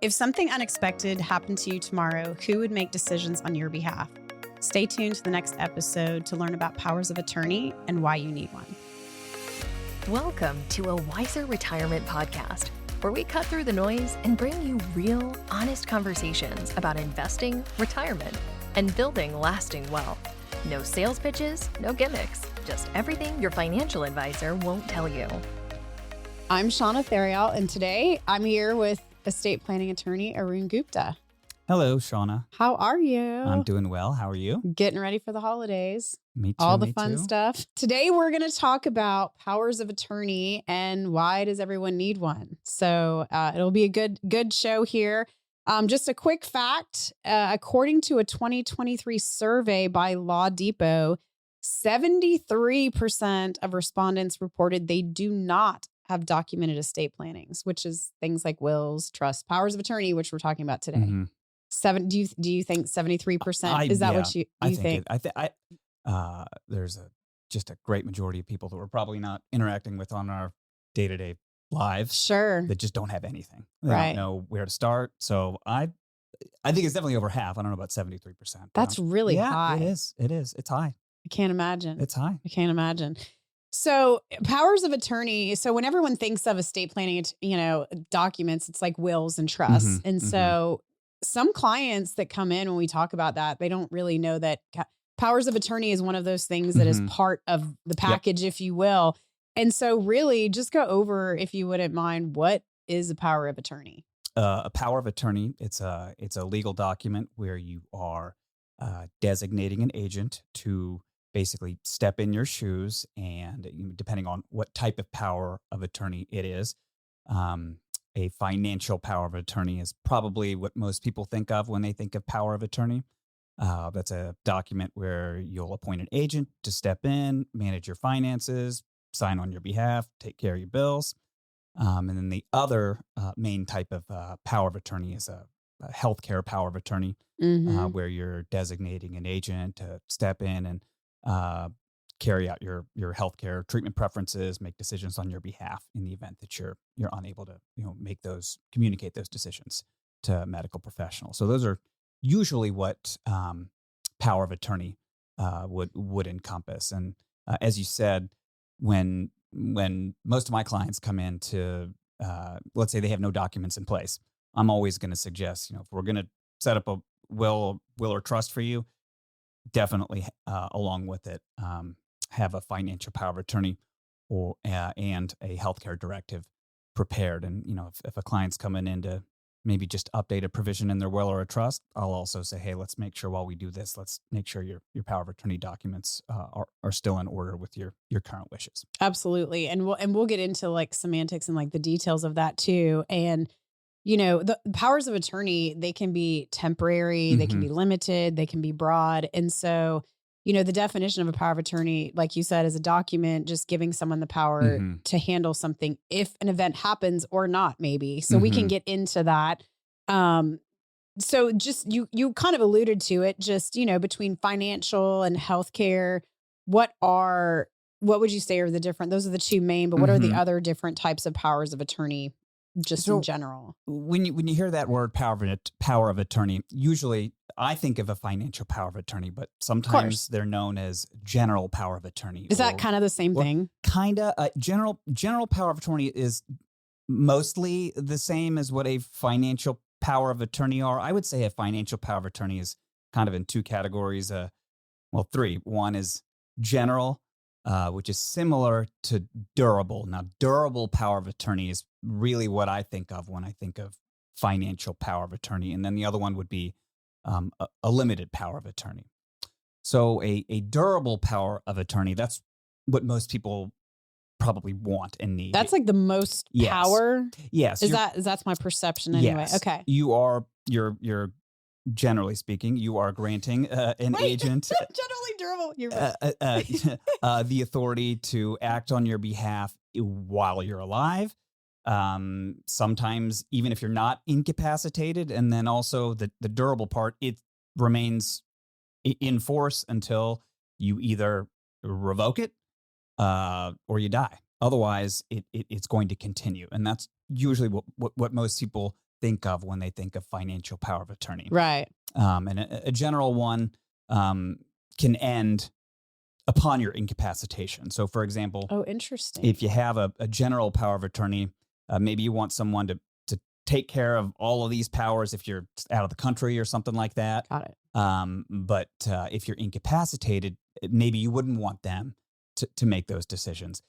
If something unexpected happened to you tomorrow, who would make decisions on your behalf? Stay tuned to the next episode to learn about powers of attorney and why you need one. Welcome to a Wiser Retirement Podcast, where we cut through the noise and bring you real, honest conversations about investing, retirement, and building lasting wealth. No sales pitches, no gimmicks, just everything your financial advisor won't tell you. I'm Shauna Theriault, and today I'm here with estate planning attorney Arun Gupta. Hello, Shauna. How are you? I'm doing well. How are you? Getting ready for the holidays. Me too. All the fun stuff. Today, we're going to talk about powers of attorney and why does everyone need one? So it'll be a good show here. Just a quick fact. According to a 2023 survey by Law Depot, 73% of respondents reported they do not have documented estate plannings, which is things like wills, trusts, powers of attorney, which we're talking about today. Mm-hmm. Do you think 73%? Is that what you think? There's just a great majority of people that we're probably not interacting with on our day-to-day lives. Sure. That just don't have anything. They don't know where to start. So I think it's definitely over half. I don't know about 73%. That's really high. It is. It's high. I can't imagine. It's high. I can't imagine. So powers of attorney. So when everyone thinks of estate planning, documents, it's like wills and trusts. Mm-hmm, and so some clients that come in when we talk about that, they don't really know that powers of attorney is one of those things that is part of the package, if you will. And so really just go over, if you wouldn't mind, what is a power of attorney? A power of attorney, it's a legal document where you are designating an agent to basically step in your shoes, and depending on what type of power of attorney it is, a financial power of attorney is probably what most people think of when they think of power of attorney. That's a document where you'll appoint an agent to step in, manage your finances, sign on your behalf, take care of your bills. And then the other main type of power of attorney is a healthcare power of attorney, where you're designating an agent to step in and carry out your healthcare treatment preferences, make decisions on your behalf in the event that you're unable to communicate those decisions to medical professionals. So those are usually what power of attorney would encompass. And as you said, when most of my clients come in to let's say they have no documents in place, I'm always going to suggest, if we're going to set up a will or trust for you, definitely along with it, have a financial power of attorney and a healthcare directive prepared. And, if a client's coming in to maybe just update a provision in their will or a trust, I'll also say, hey, let's make sure while we do this, let's make sure your power of attorney documents are still in order with your current wishes. Absolutely. And we'll get into like semantics and like the details of that too. And the powers of attorney, they can be temporary, they can be limited, they can be broad. And so, the definition of a power of attorney, like you said, is a document just giving someone the power to handle something if an event happens or not, maybe. So we can get into that. So just, you kind of alluded to it, just, between financial and healthcare, what would you say are the different, those are the two main, but what are the other different types of powers of attorney? Just in general. When you hear that word power of attorney, usually I think of a financial power of attorney, but sometimes they're known as general power of attorney. Is that kind of the same thing? Kind of. General power of attorney is mostly the same as what a financial power of attorney are. I would say a financial power of attorney is kind of in two categories. Three. One is general, which is similar to durable. Now, durable power of attorney is really what I think of when I think of financial power of attorney. And then the other one would be a limited power of attorney. So a durable power of attorney, that's what most people probably want and need. That's like the most power? Yes. That's my perception anyway. Yes. Okay. You're generally speaking, you are granting an agent generally durable. The authority to act on your behalf while you're alive. Sometimes even if you're not incapacitated, and then also the durable part, it remains in force until you either revoke it or you die. Otherwise, it's going to continue, and that's usually what most people think of when they think of financial power of attorney. Right. And a general one can end upon your incapacitation. So, for example, Oh, interesting. if you have a general power of attorney, maybe you want someone to take care of all of these powers if you're out of the country or something like that. Got it. But if you're incapacitated, maybe you wouldn't want them to make those decisions.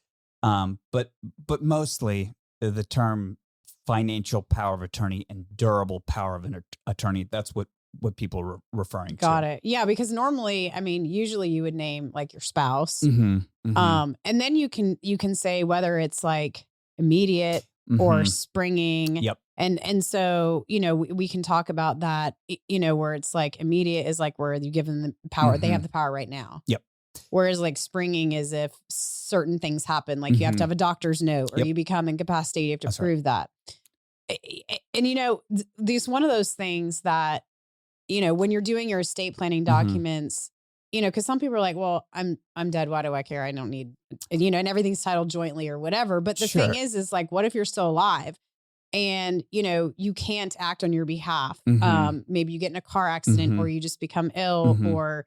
But mostly the term financial power of attorney and durable power of an attorney, that's what people are referring to. Got it. Yeah, because normally, I mean, usually you would name like your spouse. And then you can say whether it's like immediate or springing. Yep. And so, we can talk about that, where it's like immediate is like where you give them the power. They have the power right now. Yep. Whereas like springing is if certain things happen, like you have to have a doctor's note or Yep. you become incapacitated, you have to That's prove that. And these one of those things that, when you're doing your estate planning documents, because some people are like, well, I'm dead. Why do I care? I don't need, and everything's titled jointly or whatever. But the thing is like, what if you're still alive and, you can't act on your behalf? Maybe you get in a car accident or you just become ill or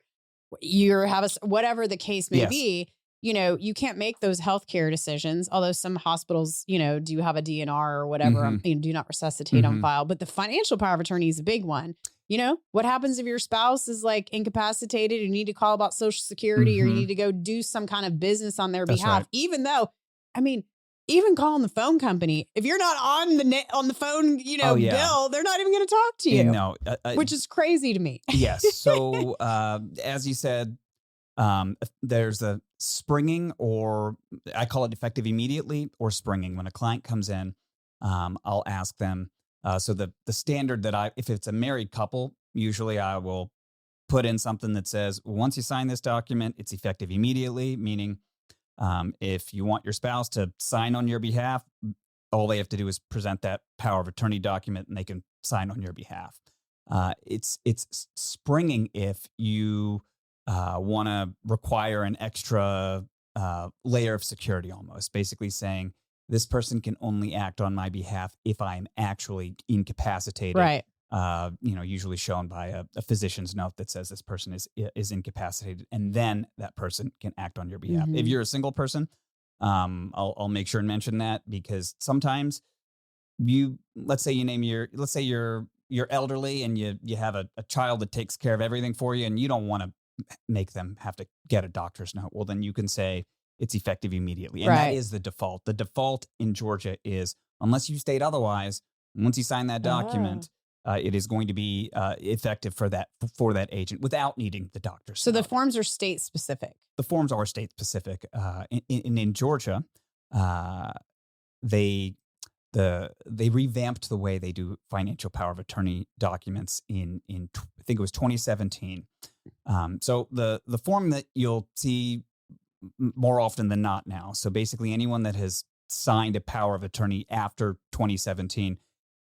you have whatever the case may be. You can't make those healthcare decisions, although some hospitals, do have a DNR or whatever, do not resuscitate on file. But the financial power of attorney is a big one. What happens if your spouse is like incapacitated, you need to call about Social Security or you need to go do some kind of business on their behalf, even though, even calling the phone company, if you're not on the phone, bill, they're not even going to talk to you, which is crazy to me. Yes. So, as you said, there's a springing, or I call it effective immediately, or springing. When a client comes in, I'll ask them. So the standard that if it's a married couple, usually I will put in something that says, once you sign this document, it's effective immediately, meaning if you want your spouse to sign on your behalf, all they have to do is present that power of attorney document and they can sign on your behalf. It's springing if you want to require an extra layer of security, almost basically saying this person can only act on my behalf if I'm actually incapacitated. Right. Usually shown by a physician's note that says this person is incapacitated, and then that person can act on your behalf. If you're a single person, I'll make sure and mention that, because sometimes let's say you're elderly and you have a child that takes care of everything for you, and you don't want to make them have to get a doctor's note. Well, then you can say it's effective immediately. And that is the default. The default in Georgia is, unless you state otherwise, once you sign that document, it is going to be effective for that agent without needing the doctor's So note. the forms are state specific. The forms are state specific. In Georgia, they revamped the way they do financial power of attorney documents in I think it was 2017. So the form that you'll see more often than not now. So basically, anyone that has signed a power of attorney after 2017,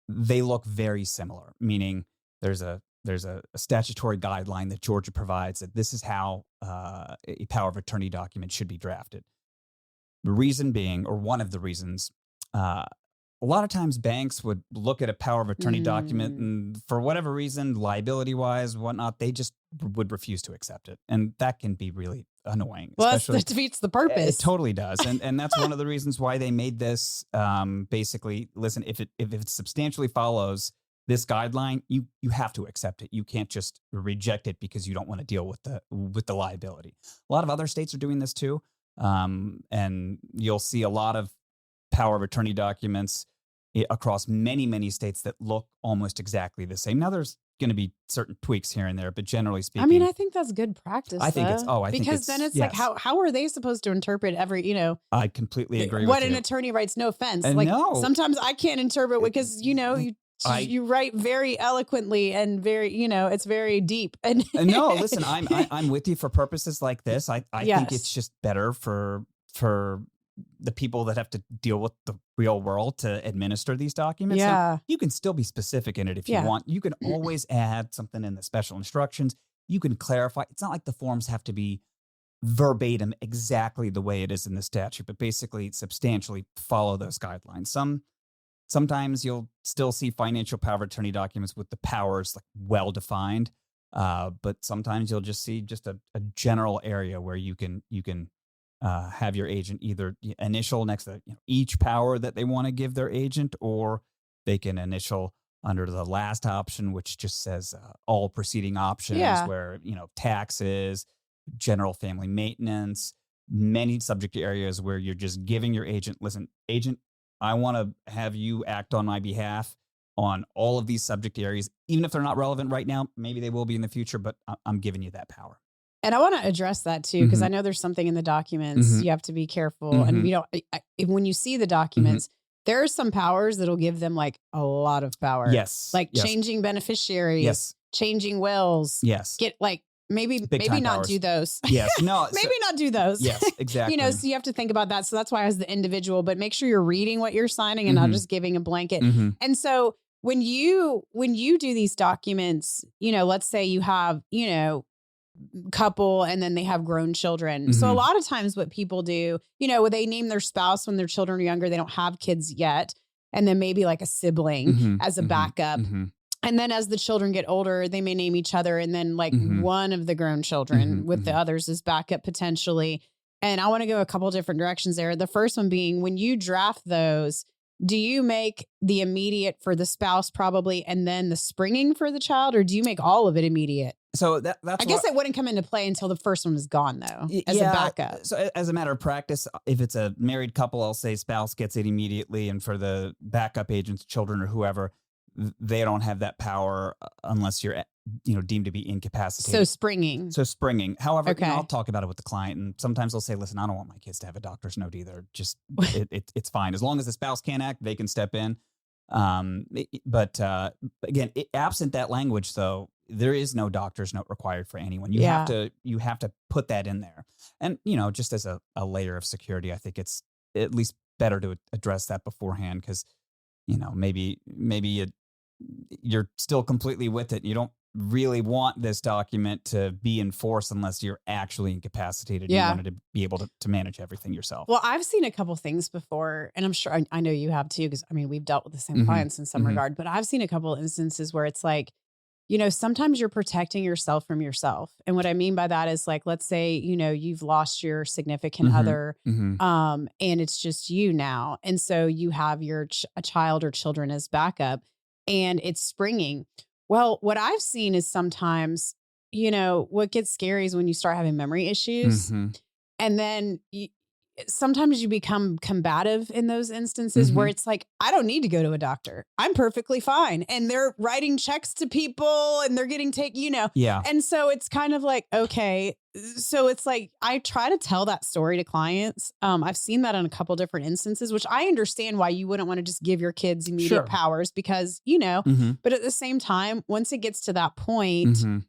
they look very similar. Meaning, there's a statutory guideline that Georgia provides that this is how a power of attorney document should be drafted. The reason being, or one of the reasons, a lot of times banks would look at a power of attorney document and for whatever reason, liability wise, whatnot, they just would refuse to accept it. And that can be really annoying. Well, that defeats the purpose. It totally does. And that's one of the reasons why they made this basically, listen, if it substantially follows this guideline, you have to accept it. You can't just reject it because you don't want to deal with the liability. A lot of other states are doing this too. And you'll see a lot of power of attorney documents across many, many states that look almost exactly the same. Now, there's going to be certain tweaks here and there, but generally speaking, I think that's good practice. I think because then it's like, how are they supposed to interpret every, I completely agree what with an you. attorney writes, no offense. And like no. sometimes I can't interpret because, you write very eloquently and very, it's very deep. And No, listen, I'm with you for purposes like this. I think it's just better for the people that have to deal with the real world to administer these documents. Yeah. And you can still be specific in it if you want. You can always add something in the special instructions. You can clarify. It's not like the forms have to be verbatim exactly the way it is in the statute, but basically substantially follow those guidelines. Some Sometimes you'll still see financial power of attorney documents with the powers like well defined, but sometimes you'll just see just a general area where you can have your agent either initial next to each power that they want to give their agent, or they can initial under the last option, which just says all preceding options, Yeah. where taxes, general family maintenance, many subject areas where you're just giving your agent, listen, agent, I want to have you act on my behalf on all of these subject areas, even if they're not relevant right now. Maybe they will be in the future, but I'm giving you that power. And I want to address that too, because Hmm. I know there's something in the documents Hmm. you have to be careful. And Hmm. we don't, when you see the Hmm. documents, there are some powers that'll give them like a lot of power, Yes. like Yes. changing beneficiaries, Yes. changing wills, Yes. get like maybe Big time not powers. do those. Yes. No. Maybe not do those. Yes. Exactly. So you have to think about that. So that's why as the individual, but make sure you're reading what you're signing and not Mhm. just giving a blanket. Mhm. And so when you do these documents, let's say you have, couple and then they have grown children. So a Mhm. lot of times what people do, they name their spouse when their children are younger, they don't have kids yet. And then maybe like a sibling Mhm. as a Mhm. backup. Mhm. And then as the children get older, they may name each other. And then like Mhm. one of the grown children Mhm. with the Mhm. others is backup potentially. And I want to go a couple different directions there. The first one being when you draft those, do you make the immediate for the spouse probably and then the springing for the child, or do you make all of it immediate? So that's I guess it wouldn't come into play until the first one is gone, though, as a backup. So as a matter of practice, if it's a married couple, I'll say spouse gets it immediately, and for the backup agents, children or whoever, they don't have that power unless you're deemed to be So incapacitated. springing. So springing. However, Okay. I'll talk about it with the client, and sometimes they'll say, "Listen, I don't want my kids to have a doctor's note either. Just it's fine as long as the spouse can't act, they can step in." But again, absent that language, though, there is no doctor's note required for anyone. You have to put that in there, and just as a layer of security, I think it's at least better to address that beforehand, because maybe you're still completely with it. You don't really want this document to be enforced unless you're actually incapacitated. Yeah. You wanted to be able to manage everything yourself. Well, I've seen a couple things before, and I'm sure I know you have too, because we've dealt with the same Mhm. clients in some Mhm. regard, but I've seen a couple instances where it's like, sometimes you're protecting yourself from yourself. And what I mean by that is like, let's say, you've lost your significant Mhm. other, Mhm. and it's just you now. And so you have your a child or children as backup and it's springing. Well, what I've seen is sometimes, what gets scary is when you start having memory issues. Mhm. And then sometimes you become combative in those instances where Mhm. it's like, I don't need to go to a doctor. I'm perfectly fine. And they're writing checks to people and they're getting Yeah. And so it's kind of like, okay. So it's like, I try to tell that story to clients. I've seen that in a couple different instances, which I understand why you wouldn't want to just give your kids immediate Sure. powers because, Mhm. but at the same time, once it gets to that point, Mhm.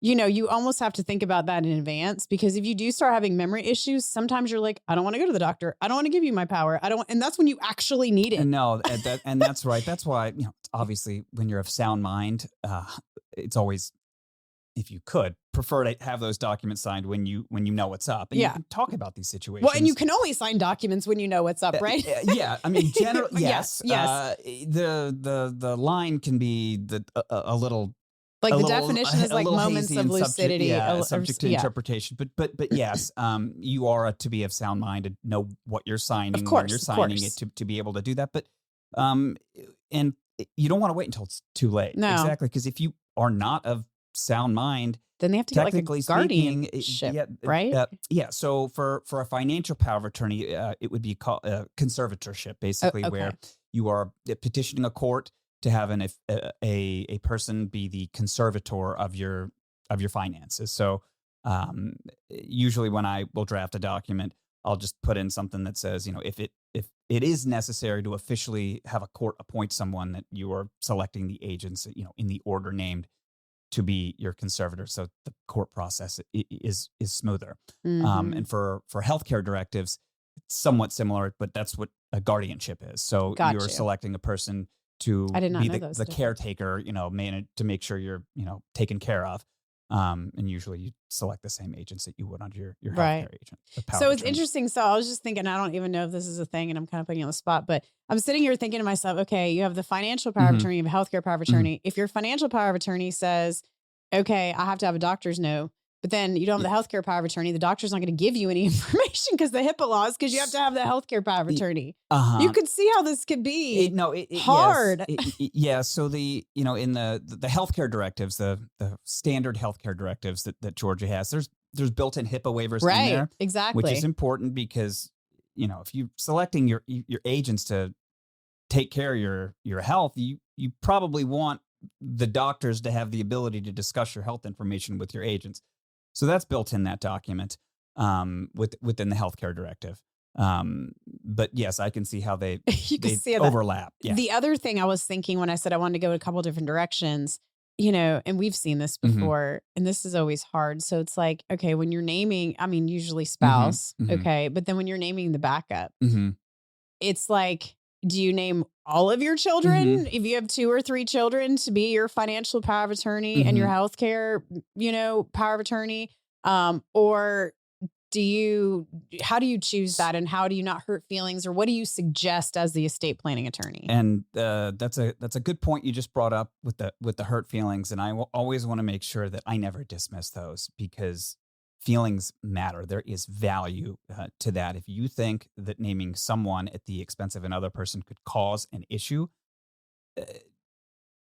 you almost have to think about that in advance, because if you do start having memory issues, sometimes you're like, I don't want to go to the doctor. I don't want to give you my power. And that's when you actually need it. And no, and that's right. That's why, obviously when you're of sound mind, it's always, if you could, prefer to have those documents signed when you know what's up, and you Yeah. can talk about these situations. Well, and you can only sign documents when you know what's up, right? Yeah, I mean, generally, Yes, yes. yes. The line can be a little. Like A the little- definition is a like little moments hazy of and lucidity. subject to Yeah. interpretation. But yes, you are to be of sound mind and know what you're signing Of when course, you're of signing course. it to be able to do that. But and you don't want to wait until it's too late. No. Exactly, because if you are not of sound mind, Then they have to get like technically a speaking, guardianship, right? yeah. So for a financial power of attorney, it would be called conservatorship, basically, okay. where you are petitioning a court to have a person be the conservator of your finances. So usually when I will draft a document, I'll just put in something that says, if it is necessary to officially have a court appoint someone, that you are selecting the agents, in the order named, to be your conservator, so the court process is smoother. Mhm. And for healthcare directives, it's somewhat similar, but that's what a guardianship is. So Got you're you. selecting a person to I did not be know the those the differences. caretaker, manage to make sure you're taken care of. And usually you select the same agents that you would under your Right. healthcare agent, the power So of it's attorney. interesting. So I was just thinking, I don't even know if this is a thing and I'm kind of putting you on the spot, but I'm sitting here thinking to myself, okay, you have the financial power of Hmm. attorney, you have healthcare power of Hmm. attorney. If your financial power of attorney says, okay, I have to have a doctor's note, but then you don't have the healthcare power of attorney, the doctor's not going to give you any information because the HIPAA laws, because you have to have the healthcare power of attorney. Uh You huh. could see how this could It be no, it yes. hard. Yeah, so in the healthcare directives, the standard healthcare directives that Georgia has, there's built-in HIPAA waivers in Right. there, which is Exactly. important because, if you're selecting your agents to take care of your health, you probably want the doctors to have the ability to discuss your health information with your agents. So that's built in that document, within the healthcare directive. But yes, I can see how they You could they see that. overlap. Yeah. The other thing I was thinking when I said I wanted to go a couple different directions, and we've seen this Hmm. before, and this is always hard. So it's like, okay, when you're naming, I mean, usually Hmm. spouse, Hmm. okay, but then when you're naming the backup, Hmm. it's like, do you name all of your Hmm. children? If you have 2 or 3 children to be your financial power of attorney and your Hmm. healthcare, power of attorney, or do you how do you choose that and how do you not hurt feelings or what do you suggest as the estate planning attorney? And that's a good point you just brought up with the hurt feelings, and I will always want to make sure that I never dismiss those because feelings matter. There is value to that. If you think that naming someone at the expense of another person could cause an issue, uh,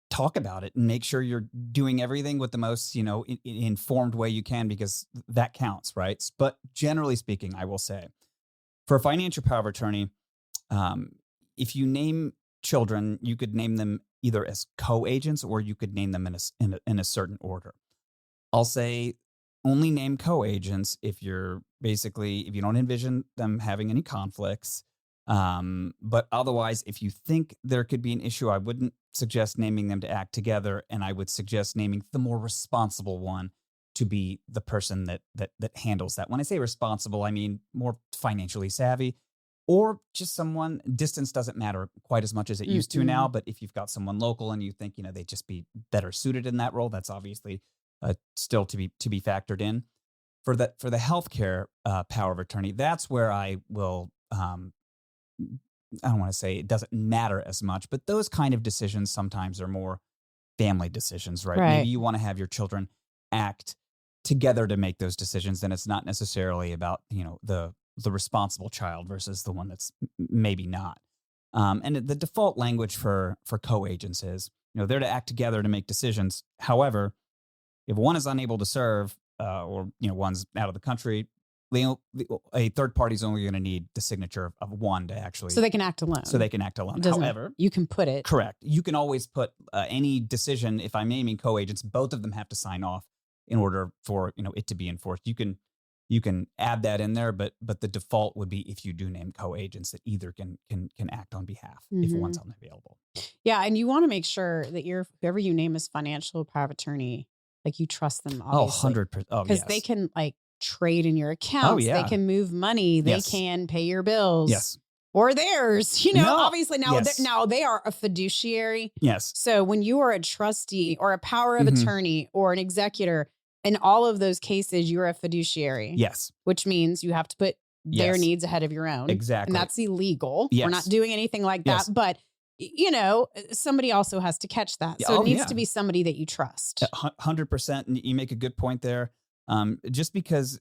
talk about it and make sure you're doing everything with the most informed way you can because that counts, right? But generally speaking, I will say for a financial power of attorney, um, if you name children, you could name them either as co-agents or you could name them in a certain order. I'll say only name co-agents if if you don't envision them having any conflicts. But otherwise, if you think there could be an issue, I wouldn't suggest naming them to act together, and I would suggest naming the more responsible one to be the person that handles that. When I say responsible, I mean more financially savvy, or just someone. Distance doesn't matter quite as much as it used to now. Mm-mm. But if you've got someone local and you think they'd just be better suited in that role, that's obviously still to be factored in for the healthcare power of attorney. That's where I will. I don't want to say it doesn't matter as much, but those kind of decisions sometimes are more family decisions, right? Maybe Right. you want to have your children act together to make those decisions, and it's not necessarily about the responsible child versus the one that's maybe not. And the default language for co-agents is they're to act together to make decisions. However, if one is unable to serve, or one's out of the country, a third party is only going to need the signature of one to So actually, they can act so alone. they can act alone. It doesn't However, you can put it. correct, you can always put any decision. If I'm naming co-agents, both of them have to sign off in order for it to be enforced. You can add that in there, but the default would be if you do name co-agents that either can act on behalf if one's Mhm. unavailable. Yeah, and you wanna make sure that whoever you name as financial power of attorney, like, you trust them, Oh, obviously, 100%. Oh, because they yes. can, like, trade in your Oh, accounts, they yeah. can move money, they Yes. can pay your bills Yes. or theirs, No. obviously, Yes. now they are a fiduciary. Yes. So, when you are a trustee or a power of Hmm. attorney or an executor, in all of those cases, you're a fiduciary, Yes. which means you have to put their Yes. needs ahead of your own, and Exactly. that's illegal. We're not Yes. doing anything like Yes. that, but somebody also has to catch that. Yeah. So it Oh, needs yeah. to be somebody that you trust. 100%. And you make a good point there. Just because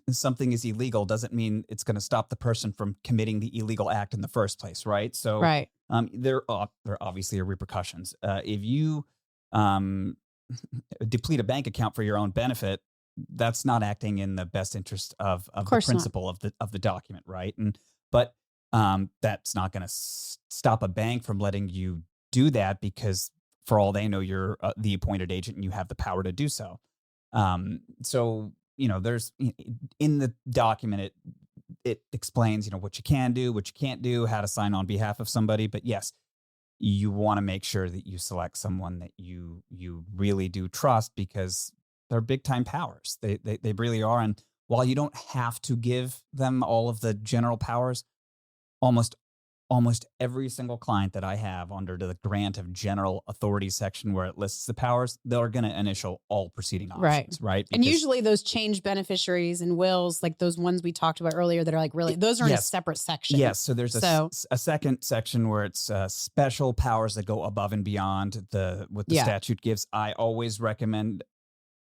something is illegal doesn't mean it's going to stop the person from committing the illegal act in the first place, right? So Right. there obviously are repercussions. If you um, deplete a bank account for your own benefit, that's not acting in the best interest of Of the course not. principle of the document, right? But that's not going to stop a bank from letting you do that because for all they know, you're the appointed agent and you have the power to do so. So there's in the document it explains what you can do, what you can't do, how to sign on behalf of somebody. But yes, you want to make sure that you select someone that you really do trust because they're big time powers. They really are. And while you don't have to give them all of the general powers, almost almost every single client that I have under the grant of general authority section where it lists the powers, they're going to initial all proceeding Right. options, right? And Because usually those change beneficiaries and wills, like those ones we talked about earlier that are like really, those are in a yes, separate section. yes. So there's So a second section where it's special powers that go above and beyond what the yeah, statute gives. I always recommend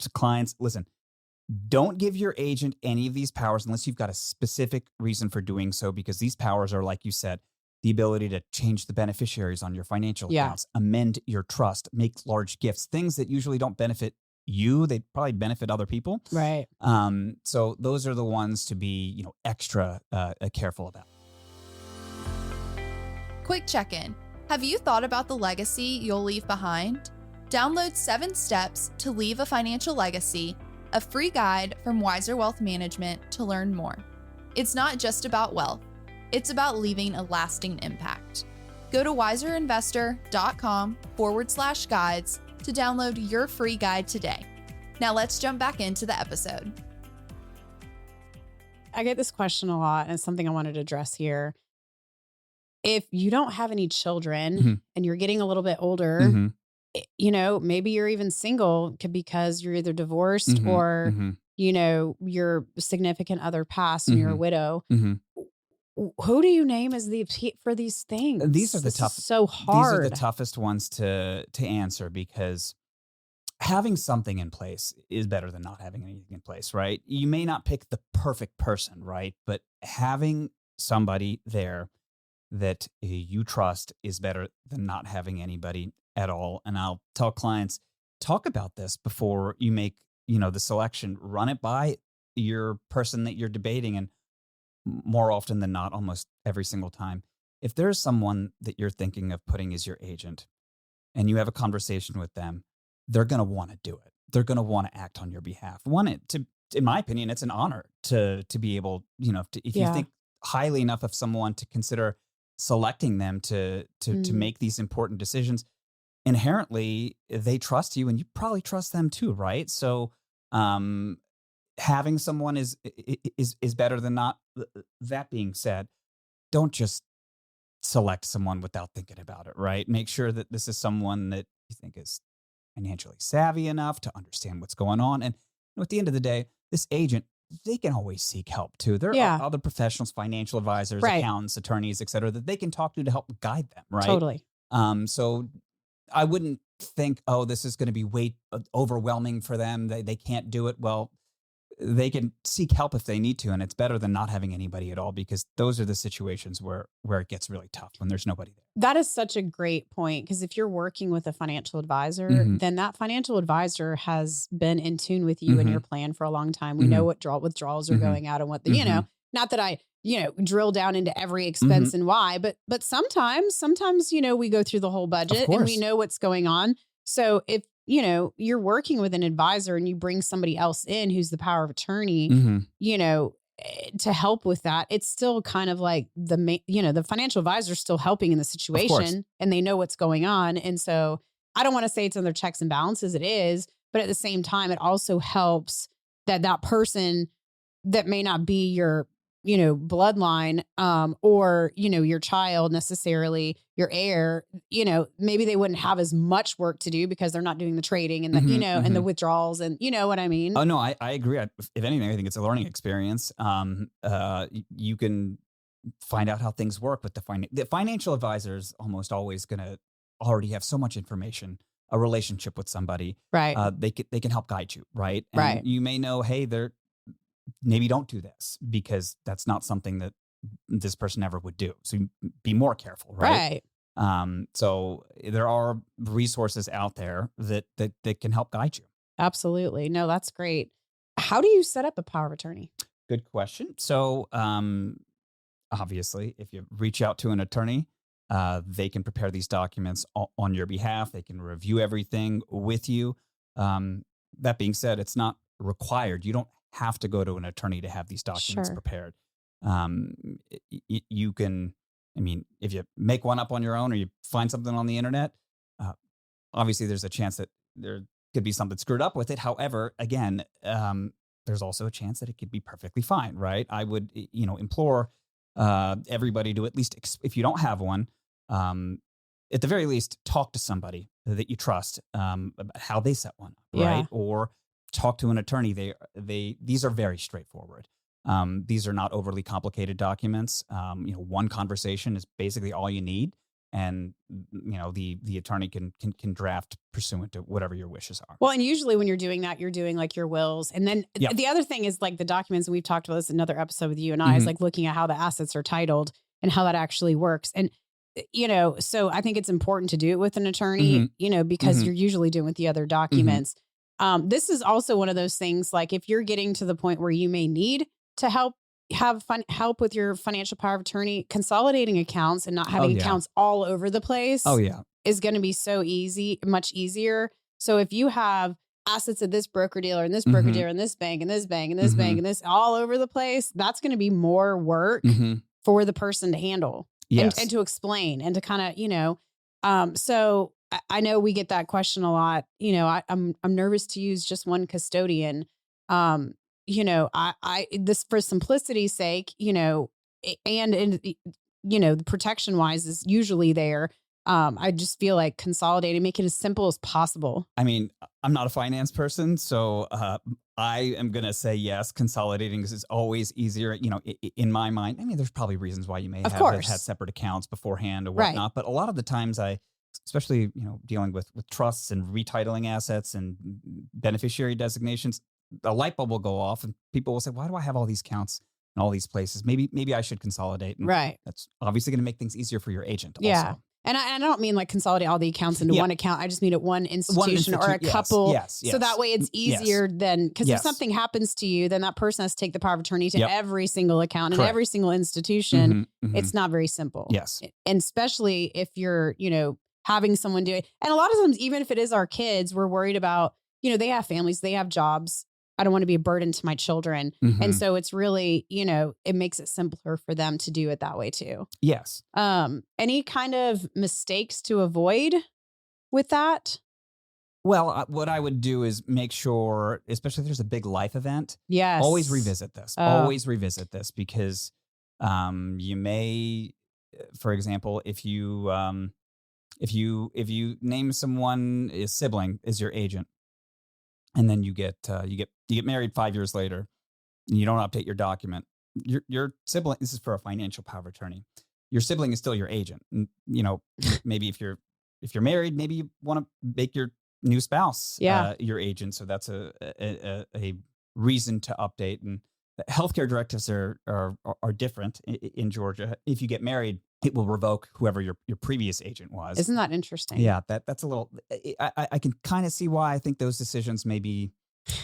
to clients, listen, don't give your agent any of these powers unless you've got a specific reason for doing so, because these powers are, like you said, the ability to change the beneficiaries on your financial yeah, accounts, amend your trust, make large gifts, things that usually don't benefit you. They probably benefit other people. right. So those are the ones to be, extra careful about. Quick check-in. Have you thought about the legacy you'll leave behind? Download 7 Steps to Leave a Financial Legacy, a free guide from Wiser Wealth Management to learn more. It's not just about wealth, it's about leaving a lasting impact. Go to wiserinvestor.com/guides to download your free guide today. Now let's jump back into the episode. I get this question a lot, and it's something I wanted to address here. If you don't have any children and you're getting a little bit older, maybe you're even single because you're either divorced or, your significant other passed and you're a widow. Who do you name as for these things? These are the so hard. These are the toughest ones to answer, because having something in place is better than not having anything in place, right? You may not pick the perfect person, right? But having somebody there that you trust is better than not having anybody at all. And I'll tell clients, talk about this before you make, the selection. Run it by your person that you're debating. And more often than not, almost every single time, if there's someone that you're thinking of putting as your agent and you have a conversation with them, they're going to want to do it. They're going to want to act on your behalf. In my opinion, it's an honor to be able, if you think highly enough of someone to consider selecting them to make these important decisions. Inherently, they trust you, and you probably trust them too, right? So, having someone is better than not. That being said, don't just select someone without thinking about it, right? Make sure that this is someone that you think is financially savvy enough to understand what's going on. And at the end of the day, this agent, they can always seek help too. There are other professionals, financial advisors, accountants, attorneys, et cetera, that they can talk to help guide them, right? Totally. So I wouldn't think, oh, this is going to be overwhelming for them. They can't do it. Well, they can seek help if they need to, and it's better than not having anybody at all, because those are the situations where it gets really tough when there's nobody there. That is such a great point, because if you're working with a financial advisor, then that financial advisor has been in tune with you and your plan for a long time. We know what withdrawals are going out and what not that I, drill down into every expense and why, but sometimes, we go through the whole budget and we know what's going on. So if, you're working with an advisor and you bring somebody else in who's the power of attorney, to help with that, it's still kind of like the financial advisor is still helping in the situation and they know what's going on. And so I don't want to say it's on their checks and balances. It is, but at the same time, it also helps that person that may not be your, bloodline, or, your child necessarily, your heir, maybe they wouldn't have as much work to do because they're not doing the trading and the, and the withdrawals, and you know what I mean? Oh, no, I agree. If anything, I think it's a learning experience. You can find out how things work, but the financial advisor is almost always going to already have so much information, a relationship with somebody. Right. They can help guide you. Right. And right. you may know, hey, maybe don't do this because that's not something that this person ever would do. So be more careful, right? Right. So there are resources out there that can help guide you. Absolutely. No, that's great. How do you set up a power of attorney? Good question. So, obviously, if you reach out to an attorney, they can prepare these documents on your behalf. They can review everything with you. That being said, it's not required. You don't have to go to an attorney to have these documents prepared. You can, if you make one up on your own or you find something on the internet, obviously there's a chance that there could be something screwed up with it. However, again, there's also a chance that it could be perfectly fine, right? I would, implore everybody to at least, if you don't have one, at the very least, talk to somebody that you trust about how they set one up, Yeah. right? Or talk to an attorney. These are very straightforward. These are not overly complicated documents. One conversation is basically all you need, and the attorney can draft pursuant to whatever your wishes are. Well, and usually when you're doing that, you're doing like your wills. And then Yeah. the other thing is like the documents, and we've talked about this in another episode with you and I, is Mhm. like looking at how the assets are titled and how that actually works. And, so I think it's important to do it with an attorney, because Mhm. you're usually doing with the other documents. This is also one of those things, like if you're getting to the point where you may need to have help with your financial power of attorney, consolidating accounts and not having yeah. accounts all over the place Oh yeah. is going to be so much easier. So if you have assets at this broker dealer and this broker Mhm. dealer and this bank and this bank and this bank and this all over the place, that's going to be more work Mhm. for the person to handle Yes. and to explain and to kind of, so I know we get that question a lot. I'm nervous to use just one custodian. This for simplicity's sake, and the protection wise is usually there. I just feel like consolidating, make it as simple as possible. I mean, I'm not a finance person, so I am going to say yes. Consolidating is always easier. In my mind, I mean, there's probably reasons why you may Of have course. had separate accounts beforehand or Right. whatnot. But a lot of the times especially, dealing with trusts and retitling assets and beneficiary designations, a light bulb will go off and people will say, why do I have all these accounts in all these places? Maybe I should consolidate. And Right. that's obviously going to make things easier for your agent. Yeah. Also. And I don't mean like consolidate all the accounts into Yeah. one account. I just mean at one institution or a yes, couple. yes, So that way it's yes. easier than, because if Yes. something happens to you, then that person has to take the power of attorney to Yep. every single account and Correct. every single institution. Mhm, mhm. It's not very simple. Yes. And especially if you're, having someone do it. And a lot of times, even if it is our kids, we're worried about, they have families, they have jobs. I don't want to be a burden to my children. Mhm. And so it's really, it makes it simpler for them to do it that way too. Yes. Any kind of mistakes to avoid with that? Well, what I would do is make sure, especially if there's a big life event, Yes. always revisit this. Always revisit this because you may, for example, if you name someone, a sibling is your agent, and then you get married 5 years later, and you don't update your document, your sibling. This is for a financial power of attorney. Your sibling is still your agent. And, maybe if you're married, maybe you want to make your new spouse your agent. So that's a reason to update. And healthcare directives are different in Georgia. If you get married, it will revoke whoever your previous agent was. Isn't that interesting? Yeah, that's a little. I can kind of see why. I think those decisions may be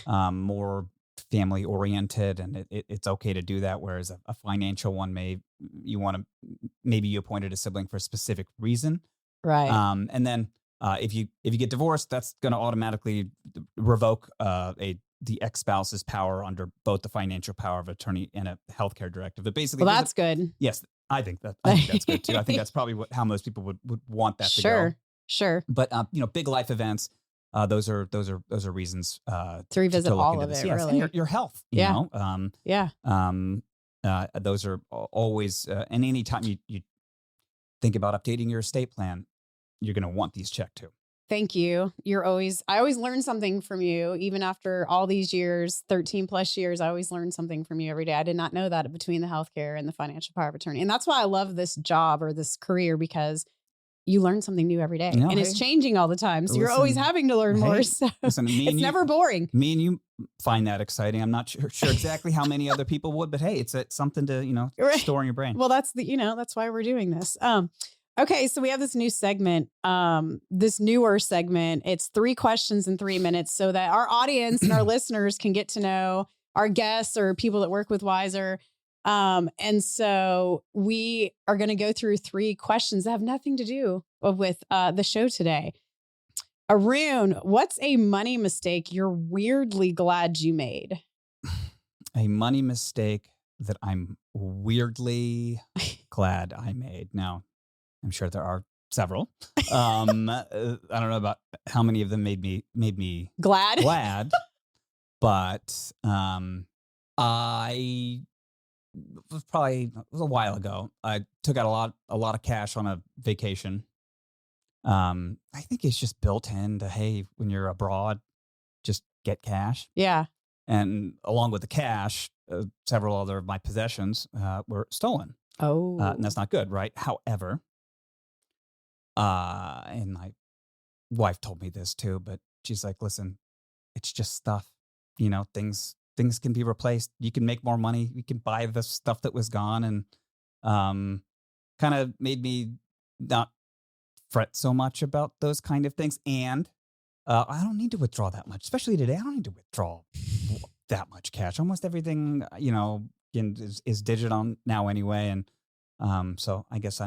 more family oriented, and it's okay to do that. Whereas a financial one maybe you appointed a sibling for a specific reason, Right. and then if you get divorced, that's going to automatically revoke the ex-spouse's power under both the financial power of attorney and a healthcare directive. But basically, Well, that's good. yes, I think that's good too. I think that's probably how most people would want that to go. Sure. But big life events, those are reasons To revisit to look all into of this. it, Yes, really. and your health. Yeah. Yeah. Those are always. And anytime you think about updating your estate plan, you're going to want these checked too. Thank you. I always learn something from you, even after all these years, 13 plus years. I always learn something from you every day. I did not know that between the healthcare and the financial power of attorney. And that's why I love this job or this career, because you learn something new every day and it's changing all the time. So you're always having to learn more. So Listen, it's never boring. Me and you find that exciting. I'm not sure exactly how many other people would, but hey, it's something to, Right. store in your brain. Well, that's that's why we're doing this. Okay, so we have this new segment, this newer segment. It's 3 questions in 3 minutes so that our audience and our listeners can get to know our guests or people that work with Wiser. And so we are going to go through 3 questions that have nothing to do with the show today. Arun, what's a money mistake you're weirdly glad you made? A money mistake that I'm weirdly glad I made. Now, I'm sure there are several. I don't know about how many of them made me Glad, but I it was a while ago. I took out a lot of cash on a vacation. I think it's just built into, hey, when you're abroad, just get cash. Yeah. And along with the cash, several other of my possessions were stolen. Oh. And that's not good, right? However, and my wife told me this too, but she's like, listen, it's just stuff. Things can be replaced. You can make more money. You can buy the stuff that was gone, and kind of made me not fret so much about those kind of things. And I don't need to withdraw that much, especially today. I don't need to withdraw that much cash. Almost everything, is digital now anyway. And so I guess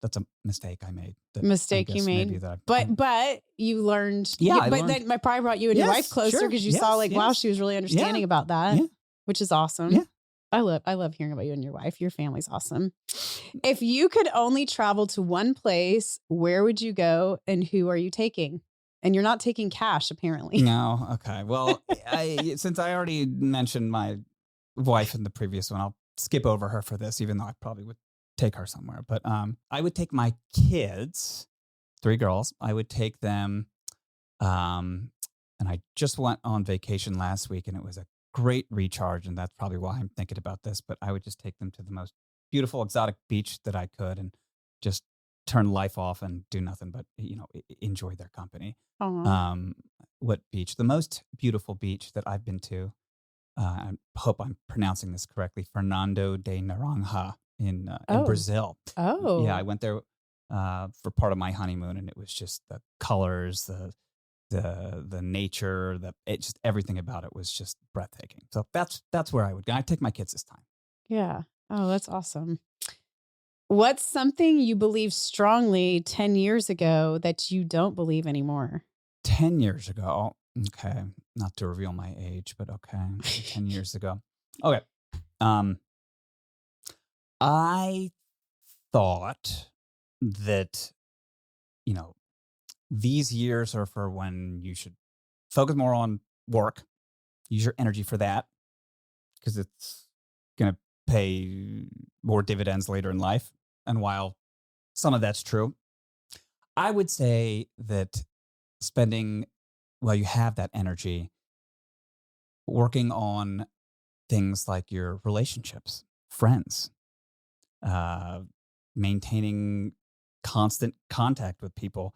that's a mistake I made. Mistake you made. But you learned. Yeah, I but learned. then my probably brought you and your wife closer because you saw wow, she was really understanding about that, which is awesome. Yeah. I love hearing about you and your wife. Your family's awesome. If you could only travel to one place, where would you go and who are you taking? And you're not taking cash, apparently. No. Okay. Well, since I already mentioned my wife in the previous one, I'll skip over her for this, even though I probably would take her somewhere. But I would take my kids, 3 girls. I would take them. And I just went on vacation last week, and it was a great recharge. And that's probably why I'm thinking about this. But I would just take them to the most beautiful exotic beach that I could, and just turn life off and do nothing but enjoy their company. What beach? The most beautiful beach that I've been to. I hope I'm pronouncing this correctly. Fernando de Noronha in Brazil. Oh, yeah, I went there for part of my honeymoon, and it was just the colors, the nature, just everything about it was just breathtaking. So that's where I would go. I'd take my kids this time. Yeah. Oh, that's awesome. What's something you believed strongly 10 years ago that you don't believe anymore? 10 years ago. Okay. Not to reveal my age, but okay. 10 years ago. Okay. I thought that, these years are for when you should focus more on work, use your energy for that, because it's going to pay more dividends later in life. And while some of that's true, I would say that while you have that energy, working on things like your relationships, friends, maintaining constant contact with people,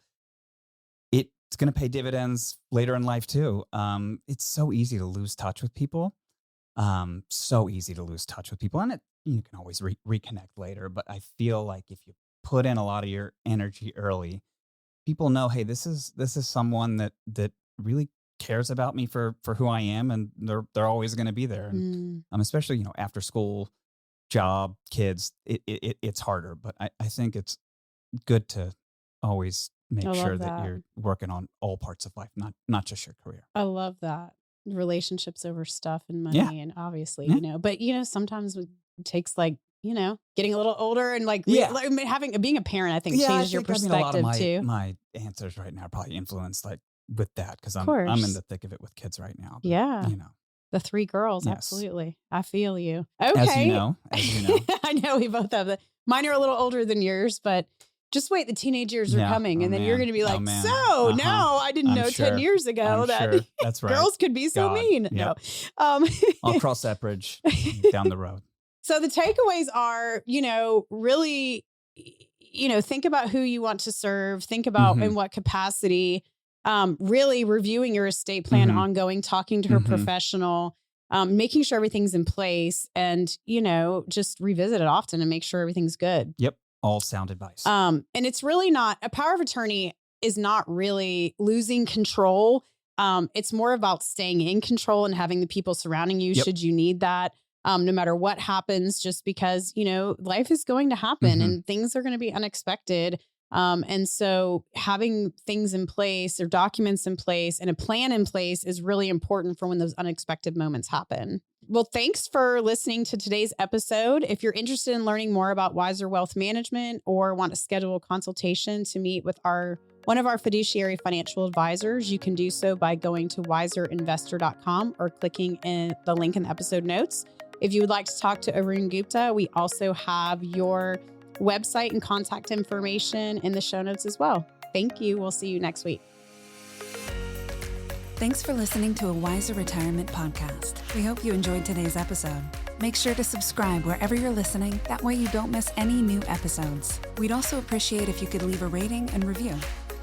it's going to pay dividends later in life too. It's so easy to lose touch with people. And you can always reconnect later. But I feel like if you put in a lot of your energy early, people know, hey, this is someone that really cares about me for who I am, and they're always going to be there. And especially after school, job, kids, it's harder. But I think it's good to always make sure that you're working on all parts of life, not just your career. I love that. Relationships over stuff and money, and obviously, but sometimes it takes getting a little older and being a parent, I think changes your perspective a lot of too. My answers right now are probably influenced with that, because I'm in the thick of it with kids right now. But, the 3 girls, yes. Absolutely. I feel you. Okay. As you know. I know we both have mine are a little older than yours, but just wait, the teenage years are coming, and then you're going to be like, no, I didn't know 10 years ago that that's right. girls could be so mean. Yep. No. I'll cross that bridge down the road. So the takeaways are, really, think about who you want to serve, think about in what capacity, really reviewing your estate plan ongoing, talking to her professional, making sure everything's in place, and, just revisit it often and make sure everything's good. Yep. All sound advice. And it's really not, a power of attorney is not really losing control. It's more about staying in control and having the people surrounding you should you need that. No matter what happens, just because, life is going to happen and things are going to be unexpected. And so having things in place or documents in place and a plan in place is really important for when those unexpected moments happen. Well, thanks for listening to today's episode. If you're interested in learning more about Wiser Wealth Management or want to schedule a consultation to meet with one of our fiduciary financial advisors, you can do so by going to wiserinvestor.com or clicking in the link in the episode notes. If you would like to talk to Arun Gupta, we also have your website and contact information in the show notes as well. Thank you. We'll see you next week. Thanks for listening to a Wiser Retirement podcast. We hope you enjoyed today's episode. Make sure to subscribe wherever you're listening. That way you don't miss any new episodes. We'd also appreciate if you could leave a rating and review.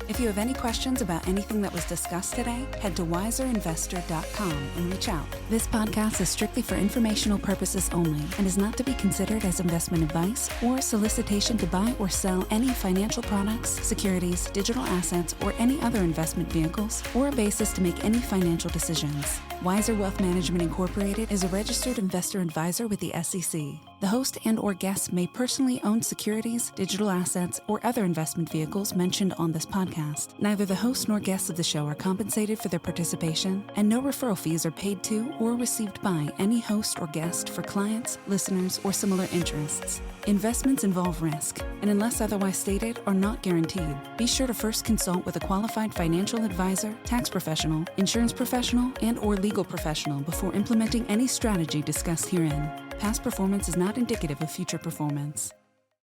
If you have any questions about anything that was discussed today, head to wiserinvestor.com and reach out. This podcast is strictly for informational purposes only and is not to be considered as investment advice or solicitation to buy or sell any financial products, securities, digital assets, or any other investment vehicles, or a basis to make any financial decisions. Wiser Wealth Management Incorporated is a registered investor advisor with the SEC. The host and/or guests may personally own securities, digital assets, or other investment vehicles mentioned on this podcast. Neither the host nor guests of the show are compensated for their participation, and no referral fees are paid to or received by any host or guest for clients, listeners, or similar interests. Investments involve risk, and unless otherwise stated, are not guaranteed. Be sure to first consult with a qualified financial advisor, tax professional, insurance professional, and/or legal professional before implementing any strategy discussed herein. Past performance is not indicative of future performance.